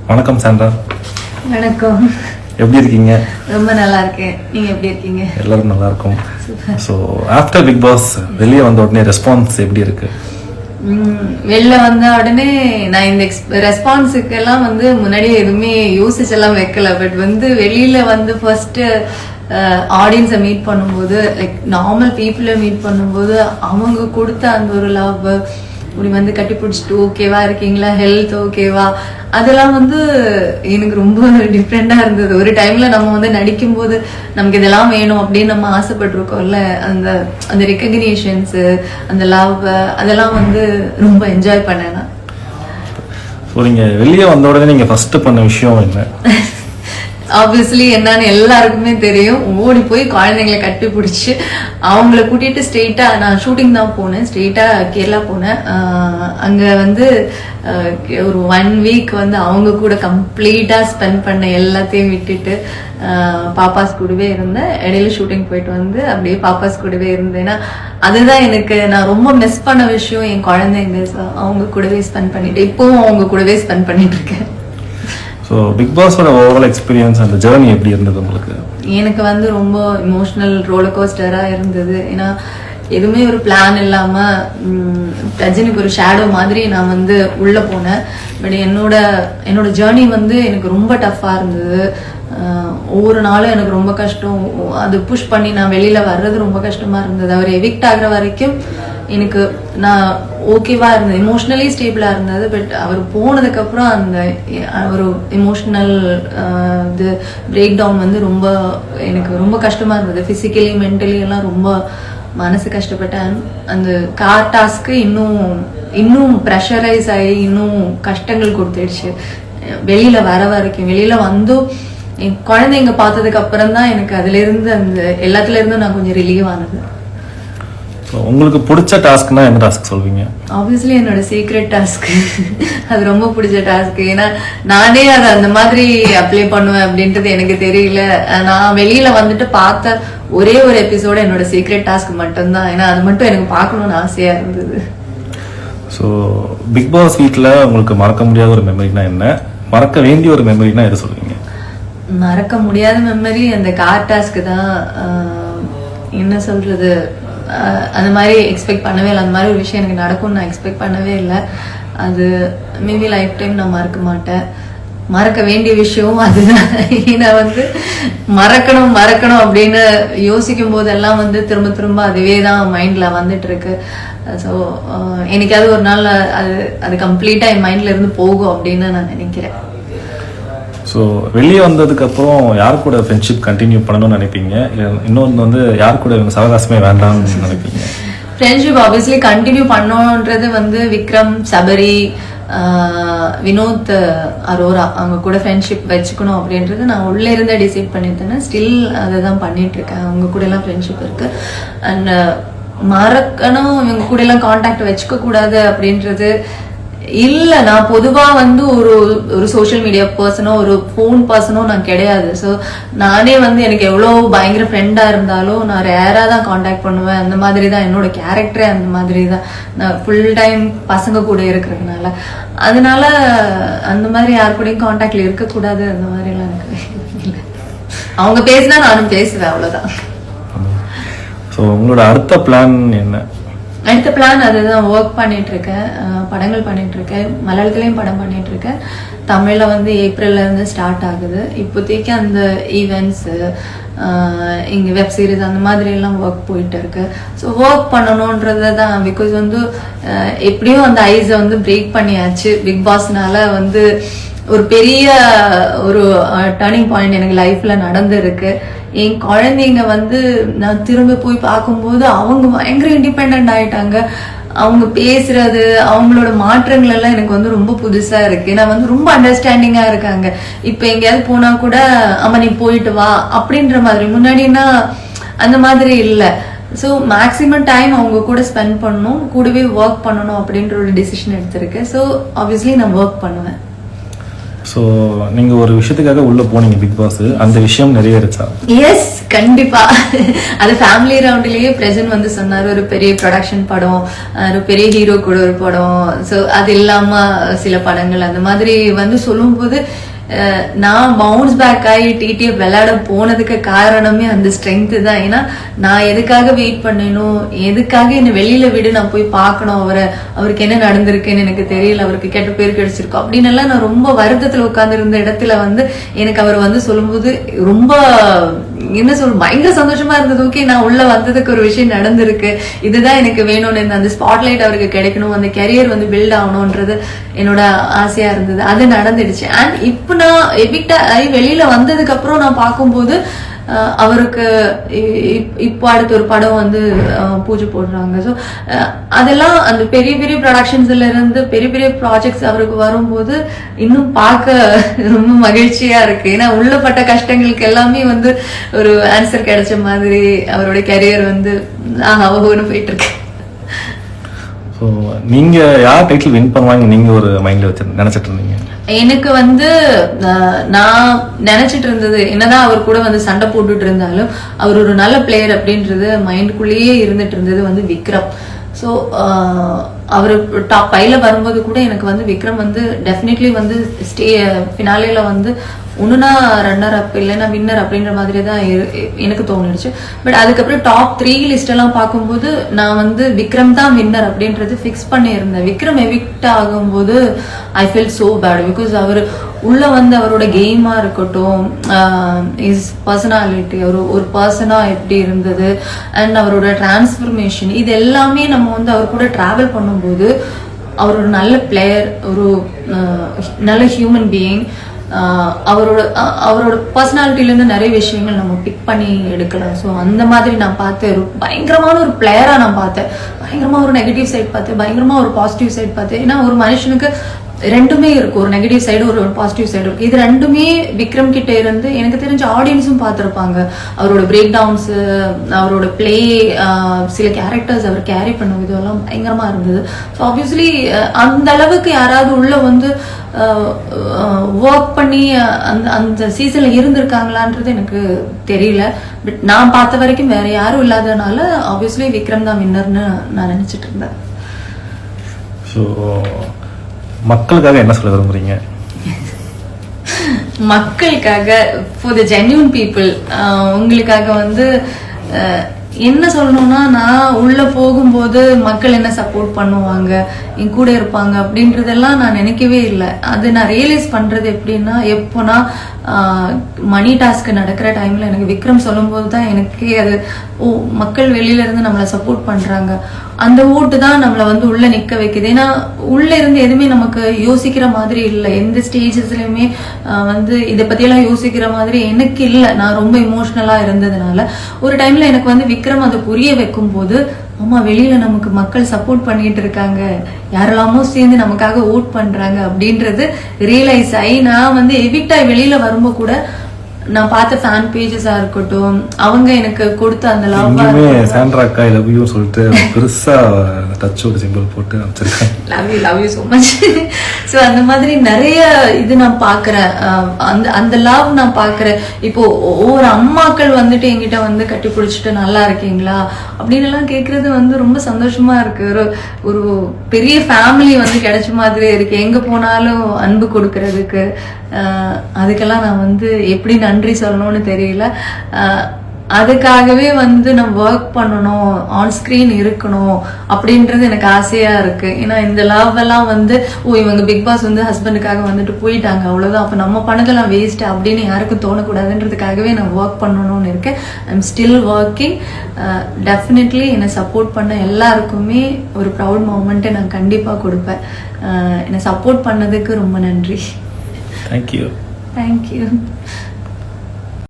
வணக்கம் சாண்ட்ரா. வணக்கம். எப்படி இருக்கீங்க? ரொம்ப நல்லா இருக்கேன். நீங்க எப்படி இருக்கீங்க? எல்லாரும் நல்லா இருக்கும். ஸோ ஆஃப்டர் பிக் பாஸ் வெளியே வந்த உடனே ரெஸ்பான்ஸ் எப்படி இருக்கு? வெளில வந்த உடனே நான் இந்த ரெஸ்பான்ஸுக்கு எல்லாம் முன்னாடி எதுவுமே யோசிச்செல்லாம் வைக்கல. பட் வெளியில ஃபர்ஸ்ட் ஆடியன்ஸை மீட் பண்ணும்போது, லைக் நார்மல் பீப்புளை மீட் பண்ணும்போது அவங்க கொடுத்த அந்த ஒரு லவ், இப்படி கட்டி பிடிச்சிட்டு ஓகேவா இருக்கீங்களா, ஹெல்த் ஓகேவா, அதெல்லாம் எனக்கு ரொம்ப டிஃப்ரெண்டா இருந்தது. ஒரு டைம்ல நம்ம நடிக்கும் போது நமக்கு இதெல்லாம் வேணும் அப்படின்னு நம்ம ஆசைப்பட்டிருக்கோம்ல, அந்த அந்த ரெக்கக்னிஷன்ஸ், அந்த லவ், அதெல்லாம் ரொம்ப என்ஜாய் பண்ணேன். நீங்க வெளியே வந்த உடனே நீங்க ஃபர்ஸ்ட் பண்ண விஷயம் என்ன? ஆப்வியஸ்லி என்னன்னு எல்லாருக்குமே தெரியும். ஓடி போய் குழந்தைங்களை கட்டி பிடிச்சி அவங்கள கூட்டிட்டு ஸ்ட்ரெயிட்டா, நான் ஷூட்டிங் தான் போனேன், ஸ்ட்ரெயிட்டா கேரளா போனேன். அங்க ஒரு 1 வீக் அவங்க கூட கம்ப்ளீட்டா ஸ்பெண்ட் பண்ண எல்லாத்தையும் விட்டுட்டு பாப்பாஸ் கூடவே இருந்தேன். இடையில ஷூட்டிங் போயிட்டு அப்படியே பாப்பாஸ் கூடவே இருந்தேன்னா அதுதான் எனக்கு நான் ரொம்ப மிஸ் பண்ண விஷயம். என் குழந்தைங்க அவங்க கூடவே ஸ்பெண்ட் பண்ணிட்டு இப்பவும் அவங்க கூடவே ஸ்பெண்ட் பண்ணிட்டு இருக்கேன். ஸோ பிக் பாஸோட ஓவரால் எக்ஸ்பீரியன்ஸ், அந்த ஜேர்னி எப்படி இருந்தது உங்களுக்கு? எனக்கு ரொம்ப இமோஷனல் ரோலர் கோஸ்டரா இருந்தது. ஏன்னா எதுவுமே ஒரு பிளான் இல்லாம ரஜினிக்கு ஒரு ஷேடோ மாதிரி நான் உள்ள போனேன். பட் என்னோட ஜேர்னி எனக்கு ரொம்ப டஃப்பா இருந்தது. ஒவ்வொரு நாளும் எனக்கு ரொம்ப கஷ்டம். அது புஷ் பண்ணி நான் வெளியில வர்றது ரொம்ப கஷ்டமா இருந்தது. அவர் எவிக்ட் ஆகுற வரைக்கும் எனக்கு நான் ஓகேவா இருந்தது, இமோஷனலி ஸ்டேபிளா இருந்தது. பட் அவர் போனதுக்கு அப்புறம் அந்த ஒரு இமோஷனல் இது பிரேக் டவுன் ரொம்ப எனக்கு ரொம்ப கஷ்டமா இருந்தது. பிசிக்கலி மென்டலி எல்லாம் ரொம்ப மனசு கஷ்டப்பட்டேன். அந்த கார் டாஸ்க்கு இன்னும் ப்ரெஷரைஸ் ஆகி இன்னும் கஷ்டங்கள் கொடுத்துடுச்சு வெளியில வர வரைக்கும். வெளியில என் குழந்தைங்க பார்த்ததுக்கு அப்புறம் தான் எனக்கு அதுல இருந்து அந்த எல்லாத்துல இருந்தும் நான் கொஞ்சம் ரிலீவ் ஆனது. உங்களுக்கு பிடிச்ச டாஸ்க்னா என்ன டாஸ்க் சொல்வீங்க? ஆப்வியஸ்லி என்னோட சீக்ரெட் டாஸ்க். அது ரொம்ப பிடிச்ச டாஸ்க். ஏன்னா நானே அதை அந்த மாதிரி அப்ளை பண்ணுவேன் அப்படின்றது எனக்கு தெரியல. நான் வெளியில பார்த்த ஒரே ஒரு எபிசோட என்னோட சீக்ரெட் டாஸ்க் மட்டும்தான். ஏன்னா அது மட்டும் எனக்கு பார்க்கணும்னு ஆசையா இருந்தது. ஸோ பிக் பாஸ் வீட்டில் உங்களுக்கு மறக்க முடியாத ஒரு மெமரினா என்ன, மறக்க வேண்டிய ஒரு மெமரினா எது சொல்வீங்க? மறக்க முடியாத மெமரி அந்த கார் டாஸ்க் தான். என்ன சொல்றது, அந்த மாதிரி எக்ஸ்பெக்ட் பண்ணவே இல்லை. அந்த மாதிரி ஒரு விஷயம் எனக்கு நடக்கும்னு நான் எக்ஸ்பெக்ட் பண்ணவே இல்லை. அது மேபி லைஃப் டைம் நான் மறக்க மாட்டேன். மறக்க வேண்டிய விஷயம் அதுதான். ஏன்னா மறக்கணும் அப்படின்னு யோசிக்கும் போதெல்லாம் திரும்ப திரும்ப அதுவே தான் மைண்ட்ல வந்துட்டு இருக்கு. ஸோ என்னைக்காவது ஒரு நாள் அது கம்ப்ளீட்டா என் மைண்ட்ல இருந்து போகும் அப்படின்னு நான் நினைக்கிறேன். ஸோ வெளியே வந்ததுக்கு அப்புறம் யார் கூட ஃப்ரெண்ட்ஷிப் கண்டினியூ பண்ணணும்னு நினைப்பீங்க? இன்னொன்று யார் கூட சவகாசமே வேண்டாம்னு நினைப்பீங்க? ஃப்ரெண்ட்ஷிப் ஆப்வியஸ்லி கண்டினியூ பண்ணணுன்றது விக்ரம், சபரி, வினோத், அரோரா அவங்க கூட ஃப்ரெண்ட்ஷிப் வச்சுக்கணும் அப்படின்றது நான் உள்ள இருந்தே டிசைட் பண்ணிட்டேன். ஸ்டில் அதை தான் பண்ணிட்டு இருக்கேன். அவங்க கூட எல்லாம் ஃப்ரெண்ட்ஷிப் இருக்கு. அண்ட் மறக்கணும், இவங்க கூட எல்லாம் கான்டாக்ட் வச்சுக்க கூடாது அப்படின்றது இல்ல. நான் பொதுவா ஒரு சோசியல் மீடியா பர்சனோ ஒரு போன் பர்சனோ நான் கிடையாது. ஸோ நானே எனக்கு எவ்வளவு பயங்கர ஃப்ரெண்டா இருந்தாலும் நான் ரேரா தான் கான்டாக்ட் பண்ணுவேன். அந்த மாதிரி தான் என்னோட கேரக்டரே, அந்த மாதிரி தான். நான் ஃபுல் டைம் பசங்க கூட இருக்கிறதுனால அதனால அந்த மாதிரி யாரு கூடயும் கான்டாக்ட்ல இருக்கக்கூடாது அந்த மாதிரி எல்லாம் எனக்கு இல்லை. அவங்க பேசினா நானும் பேசுவேன், அவ்வளவுதான். ஸோ உங்களோட அடுத்த பிளான் என்ன? அடுத்த பிளான் அதுதான். ஒர்க் பண்ணிட்டு இருக்கேன், படங்கள் பண்ணிட்டு இருக்கேன். மலையாளத்திலயும் படம் பண்ணிட்டு இருக்கேன். தமிழ்ல ஏப்ரல்ல இருந்து ஸ்டார்ட் ஆகுது. இப்போதைக்கு அந்த ஈவெண்ட்ஸ், இங்க வெப் சீரிஸ் அந்த மாதிரி எல்லாம் ஒர்க் போயிட்டு இருக்கு. ஸோ ஒர்க் பண்ணணும்ன்றத தான். பிகாஸ் எப்படியும் அந்த ஐஸை பிரேக் பண்ணியாச்சு. பிக் பாஸ்னால ஒரு பெரிய ஒரு டர்னிங் பாயிண்ட் எனக்கு லைஃப்ல நடந்திருக்கு. என் குழந்தைங்க நான் திரும்ப போய் பார்க்கும்போது அவங்க பயங்கர இண்டிபெண்ட் ஆயிட்டாங்க. அவங்க பேசுறது, அவங்களோட மாற்றங்கள் எல்லாம் எனக்கு ரொம்ப புதுசா இருக்கு. நான் ரொம்ப அண்டர்ஸ்டாண்டிங்கா இருக்காங்க. இப்ப எங்கேயாவது போனா கூட அம்மா நீ போயிட்டு வா அப்படின்ற மாதிரி. முன்னாடினா அந்த மாதிரி இல்ல. ஸோ மேக்சிமம் டைம் அவங்க கூட ஸ்பெண்ட் பண்ணணும், கூடவே ஒர்க் பண்ணணும் அப்படின்ற ஒரு டிசிஷன் எடுத்திருக்கேன். ஸோ ஆப்வியஸ்லி நான் ஒர்க் பண்ணுவேன். ஸோ நீங்க ஒரு விஷயத்துக்காக உள்ள போனீங்க பிக் பாஸ், அந்த விஷயம் நிறைவேறுச்சா? எஸ், கண்டிப்பா. அது ஃபேமிலி ரவுண்ட்லயே பிரசன்ட் வந்து சொன்னாரு, ஒரு பெரிய ப்ரொடக்ஷன் படம், ஒரு பெரிய ஹீரோ கூட ஒரு படம், ஸோ அது இல்லாம சில படங்கள் அந்த மாதிரி வந்து சொல்லும்போது நான் பவுன்ஸ் பேக் ஆகி டிடிஎஃப் விளையாட போனதுக்கு காரணமே அந்த ஸ்ட்ரென்த் தான். ஏன்னா நான் எதுக்காக வெயிட் பண்ணணும், எதுக்காக என்ன வெளியில விடு, நான் போய் பார்க்கணும் அவருக்கு என்ன நடந்திருக்குன்னு எனக்கு தெரியல, அவருக்கு கெட்ட பேர் கிடைச்சிருக்கும் அப்படின்னு எல்லாம் நான் ரொம்ப வருத்தத்துல உட்கார்ந்து இருந்த இடத்துல வந்து எனக்கு அவர் வந்து சொல்லும்போது ரொம்ப என்ன சொல்ற பயங்கர சந்தோஷமா இருந்தது. ஓகே, நான் உள்ள வந்ததுக்கு ஒரு விஷயம் நடந்திருக்கு, இதுதான் எனக்கு வேணும்னு, அந்த ஸ்பாட்லைட் அவருக்கு கிடைக்கணும், அந்த கெரியர் வந்து பில்ட் ஆகணும்ன்றது என்னோட ஆசையா இருந்தது. அது நடந்துடுச்சு. அண்ட் இப்ப நான் எவிக்ட் ஆகி வெளியில வந்ததுக்கு அப்புறம் நான் பார்க்கும்போது அவருக்கு இப்போ அடுத்த ஒரு படம் வந்து பூஜை போடுறாங்க. ஸோ அதெல்லாம் அந்த பெரிய பெரிய ப்ரொடக்ஷன்ஸ்ல இருந்து பெரிய பெரிய ப்ராஜெக்ட்ஸ் அவருக்கு வரும்போது இன்னும் பார்க்க ரொம்ப மகிழ்ச்சியா இருக்கு. ஏன்னா உள்ளப்பட்ட கஷ்டங்களுக்கு எல்லாமே வந்து ஒரு ஆன்சர் கிடைச்ச மாதிரி அவரோட கெரியர் வந்து ஒவ்வொன்று போயிட்டு இருக்கு. ஸோ நீங்க யார் டைட்டில் வின் பண்ணுவாங்க நீங்க ஒரு மைண்ட்ல வச்சு நினைச்சிட்டு இருந்தீங்க? எனக்கு வந்து நான் நினைச்சிட்டு இருந்தது, என்னதான் அவர் கூட வந்து சண்டை போட்டுட்டு இருந்தாலும் அவர் ஒரு நல்ல பிளேயர் அப்படின்றது மைண்டுக்குள்ளேயே இருந்துட்டு இருந்தது வந்து விக்ரம். ஸோ அவர் டாப் 5ல வரும்போது கூட எனக்கு வந்து விக்ரம் வந்து டெஃபினெட்லி வந்து ஃபினாலேல வந்து ஒண்ணுனா ரன்னர் அப் இல்லைன்னா வின்னர் அப்படின்ற மாதிரி தான் எனக்கு தோணுச்சு. பட் அதுக்கப்புறம் டாப் 3 லிஸ்ட் எல்லாம் பார்க்கும்போது நான் வந்து விக்ரம் தான் வின்னர் அப்படின்றது ஃபிக்ஸ் பண்ணி இருந்தேன். விக்ரம் எவிக்ட் ஆகும்போது I feel so bad. Because அவர் உள்ள வந்து அவரோட கேமா இருக்கட்டும், இஸ் பர்சனாலிட்டி, ஒரு பர்சனா எப்படி இருந்தது, அண்ட் அவரோட டிரான்ஸ்ஃபர்மேஷன், இது எல்லாமே நம்ம வந்து அவர் கூட டிராவல் பண்ணும்போது அவர் ஒரு நல்ல பிளேயர், ஒரு நல்ல ஹியூமன் பீயிங். அவரோட பர்சனாலிட்டில இருந்து நிறைய விஷயங்கள் நம்ம பிக் பண்ணி எடுக்கலாம். ஸோ அந்த மாதிரி நான் பார்த்தேன். ஒரு பயங்கரமான ஒரு பிளேயரா நான் பார்த்தேன். பயங்கரமா ஒரு நெகட்டிவ் சைட் பார்த்தேன், பயங்கரமா ஒரு பாசிட்டிவ் சைட் பார்த்தேன். ஏன்னா ஒரு மனுஷனுக்கு ரெண்டுமே இருக்கு, ஒரு நெகட்டிவ் சைடு ஒரு பாசிட்டிவ் சைடு இருக்கு. இது ரெண்டுமே விக்ரம் கிட்ட இருந்து எனக்கு தெரிஞ்ச ஆடியன்ஸும் பார்த்திருப்பாங்க. அவரோட பிரேக் டவுன்ஸ், அவரோட பிளே, சில கேரக்டர்ஸ் அவர் கேரி பண்ண விதம் பயங்கரமா இருந்தது. ஸோ ஆப்வியஸ்லி அந்த அளவுக்கு யாராவது உள்ள வந்து ஒர்க் பண்ணி அந்த சீசன்ல இருந்திருக்காங்களான்றது எனக்கு தெரியல. பட் நான் பார்த்த வரைக்கும் வேற யாரும் இல்லாதனால ஆப்வியஸ்லி விக்ரம் தான் வின்னர்னு நான் நினைச்சிட்டு இருந்தேன். ஸோ மக்களுக்காக என்ன சொல்ல விரும்புறீங்க? மக்களுக்காக, ஃபார் த ஜென்யூன் பீப்புள், உங்களுக்காக வந்து என்ன சொல்லணும்னா, நான் உள்ள போகும்போது மக்கள் என்ன சப்போர்ட் பண்ணுவாங்க, என் கூட இருப்பாங்க அப்படின்றதெல்லாம் நான் நினைக்கவே இல்லை. அது நான் ரியலைஸ் பண்றது எப்படின்னா, எப்போனா மணி டாஸ்க் நடக்கிற டைம்ல எனக்கு விக்ரம் சொல்லும் போது தான் எனக்கே அது, ஓ மக்கள் வெளியில இருந்து நம்மளை சப்போர்ட் பண்றாங்க, அந்த ஓட்டு தான் நம்மளை வந்து உள்ள நிக்க வைக்குது. ஏன்னா உள்ள இருந்து எதுவுமே நமக்கு யோசிக்கிற மாதிரி இல்லை, எந்த ஸ்டேஜஸ்லயுமே வந்து இதை பத்தியெல்லாம் யோசிக்கிற மாதிரி எனக்கு இல்லை. நான் ரொம்ப இமோஷனலா இருந்ததுனால ஒரு டைம்ல எனக்கு வந்து விக்ரம் அதை புரிய வைக்கும் போது, ஆமா வெளியில நமக்கு மக்கள் சப்போர்ட் பண்ணிட்டு இருக்காங்க, யாரெல்லாமோ சேர்ந்து நமக்காக ஓட் பண்றாங்க அப்படின்றது ரியலைஸ் ஆகி நான் வந்து எவிக்டாய் வெளியில வரும்போது கூட நான் பார்த்த ஃபேன் பேஜஸா இருக்கட்டும், அவங்க எனக்கு கொடுத்த அந்த சாண்ட்ராக்கா லவ் யூ சொல்லிட்டு பெருசா டச்சோட சிம்பிள் போட்டு அமைச்சிருக்கேன். Love you so much. So அந்த மாதிரி நிறைய இது நான் பாக்குறேன், அந்த லவ் நான் பாக்குறேன். இப்போ ஒவ்வொரு அம்மாக்கள் வந்துட்டு என்கிட்ட வந்து கட்டி பிடிச்சிட்டு நல்லா இருக்கீங்களா அப்படின்னு எல்லாம் கேட்கறது வந்து ரொம்ப சந்தோஷமா இருக்கு. ஒரு பெரிய ஃபேமிலி வந்து கிடைச்ச மாதிரி இருக்கு. எங்க போனாலும் அன்பு கொடுக்கறதுக்கு, அதுக்கெல்லாம் நான் வந்து எப்படி நன்றி சொல்லணும்னு தெரியல. அதுக்காகவே வந்து நம்ம ஒர்க் பண்ணணும், ஆன் ஸ்கிரீன் இருக்கணும் அப்படின்றது எனக்கு ஆசையா இருக்கு. ஏன்னா இந்த லவ் எல்லாம் வந்து, ஓ இவங்க பிக் பாஸ் வந்து ஹஸ்பண்டுக்காக வந்துட்டு போயிட்டாங்க அவ்வளவுதான், அப்ப நம்ம பண்ணதெல்லாம் வேஸ்ட் அப்படின்னு யாருக்கும் தோணக்கூடாதுன்றதுக்காகவே நான் ஒர்க் பண்ணணும்னு இருக்கேன். I am still working. Definitely என்னை சப்போர்ட் பண்ண எல்லாருக்குமே ஒரு ப்ரௌட் மூமெண்ட்டை நான் கண்டிப்பா கொடுப்பேன். என்னை சப்போர்ட் பண்ணதுக்கு ரொம்ப நன்றி. தேங்க்யூ. தேங்க்யூ.